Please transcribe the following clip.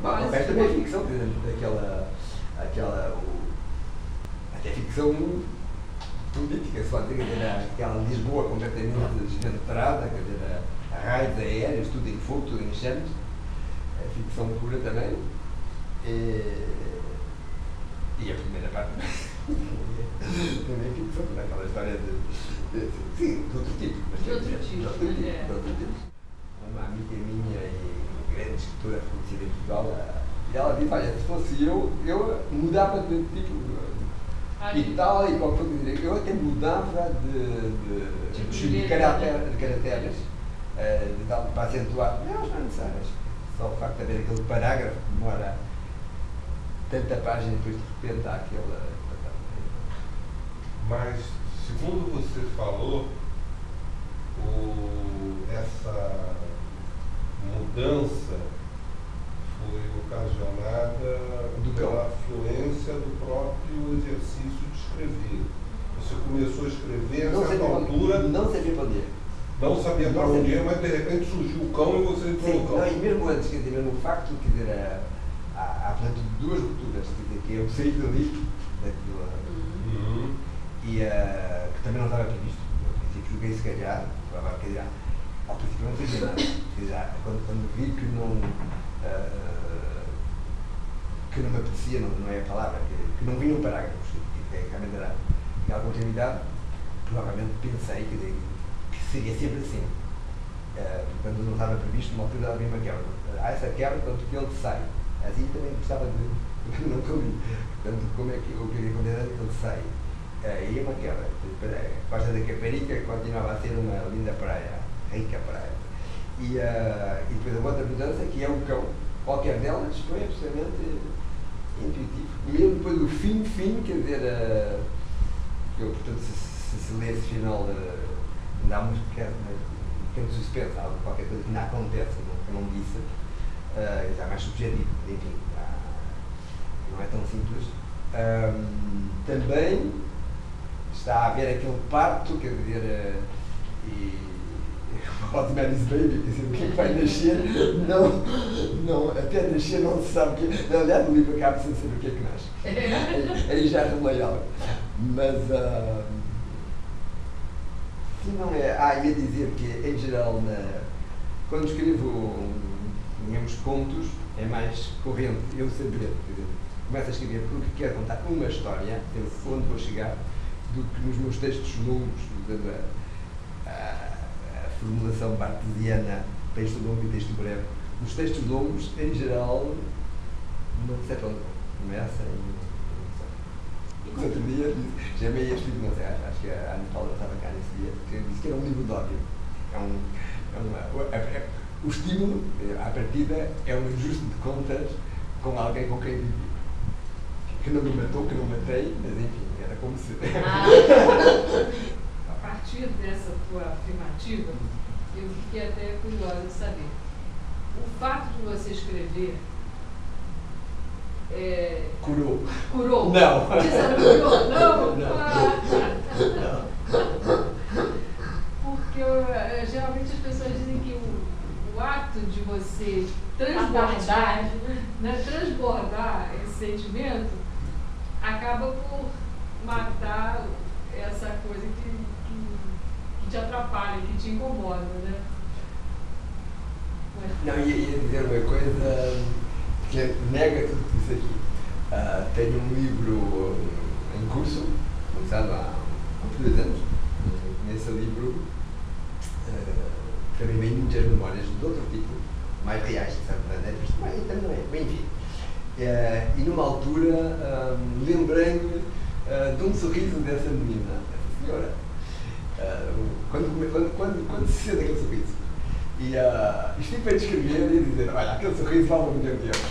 Não, mas também é ficção, por exemplo, até ficção política, se pode dizer, aquela Lisboa completamente desventrada, quer dizer, a raios aéreos, tudo em fogo, tudo em chamas, é ficção pura também. E a primeira parte também é ficção, aquela história sim, de outro tipo. De outro tipo. Uma amiga minha e grande escritora reconhecida em Portugal, ela disse, olha, se fosse eu mudava de tipo e tal, e qual foi dizer, eu até mudava de caracteres, de tal, para acentuar, não são necessárias. Só o facto de haver aquele parágrafo que demora tanta página e depois de repente há aquela. Mas, segundo você falou, essa mudança foi ocasionada pela afluência do próprio exercício de escrever. Você começou a escrever a certa altura. Não sabia para onde ir. Não sabia para onde ir, mas de repente surgiu o cão e você entrou no cão. Não, e mesmo antes, quer dizer, mesmo o facto, quer dizer, há portanto duas rupturas, quer dizer, que eu saí dali, daquilo, e que também não estava previsto. No princípio joguei se calhar, quer dizer, ao princípio não sabia nada. Quer dizer, quando vi que não me apetecia, não é a palavra, que não vinham parágrafos, que realmente era aquela continuidade, provavelmente pensei que seria sempre assim. Quando não estava previsto, uma altura havia uma quebra. Há essa quebra, portanto, que ele sai. Assim também gostava de não comi. Portanto, como é que o que acontece é que ele sai. E é uma quebra. A Costa da Caparica continuava a ser uma linda praia, rica praia. E depois a outra mudança, que é o cão. Qualquer delas foi absolutamente intuitivo. E mesmo depois do fim, quer dizer, eu, portanto, se lê esse final, ainda há muito pequeno suspense, há qualquer coisa que não acontece, que não disse, já é mais subjetivo, enfim, não é tão simples. Também está a haver aquele parto, quer dizer, o Rosemary's Baby, quer dizer, o que é que vai nascer, não, até nascer não se sabe o que. Aliás, no livro acaba sem saber o que é que nasce. Aí já revelei algo. Mas, se não é. Ia dizer que, em geral, quando escrevo, digamos, contos, é mais corrente eu saber. Começo a escrever porque quero contar uma história, eu onde vou chegar, do que nos meus textos longos, usando a formulação bartesiana, texto longo e texto breve. Nos textos longos, em geral, não sei para onde começa e não sei. Outro dia, chamei este livro, não sei, acho que a Ana Paula estava cá nesse dia, que disse que era um livro de ódio. O estímulo, à partida, é um ajuste de contas com alguém com quem vivi. Que não me matou, que não matei, mas enfim, era como se. A partir dessa tua afirmativa, eu fiquei até curiosa de saber. O fato de você escrever. Curou. Curou? Não. Desapurou? Não? Não. Porque geralmente as pessoas dizem que o ato de você transbordar, transbordar esse sentimento acaba por matar essa coisa que te atrapalha, que te incomoda, né? Não, ia dizer uma coisa que nega tudo isso aqui. Tenho um livro em curso, começado há 2 anos. Nesse livro também vem muitas memórias de outro tipo, mais reais, sabe? Mas também não é, enfim. E numa altura lembrei-me de um sorriso dessa menina, dessa senhora, quando se sente aquele sorriso. E estive a descrever e a dizer, olha, aquele sorriso vale um milhão de euros.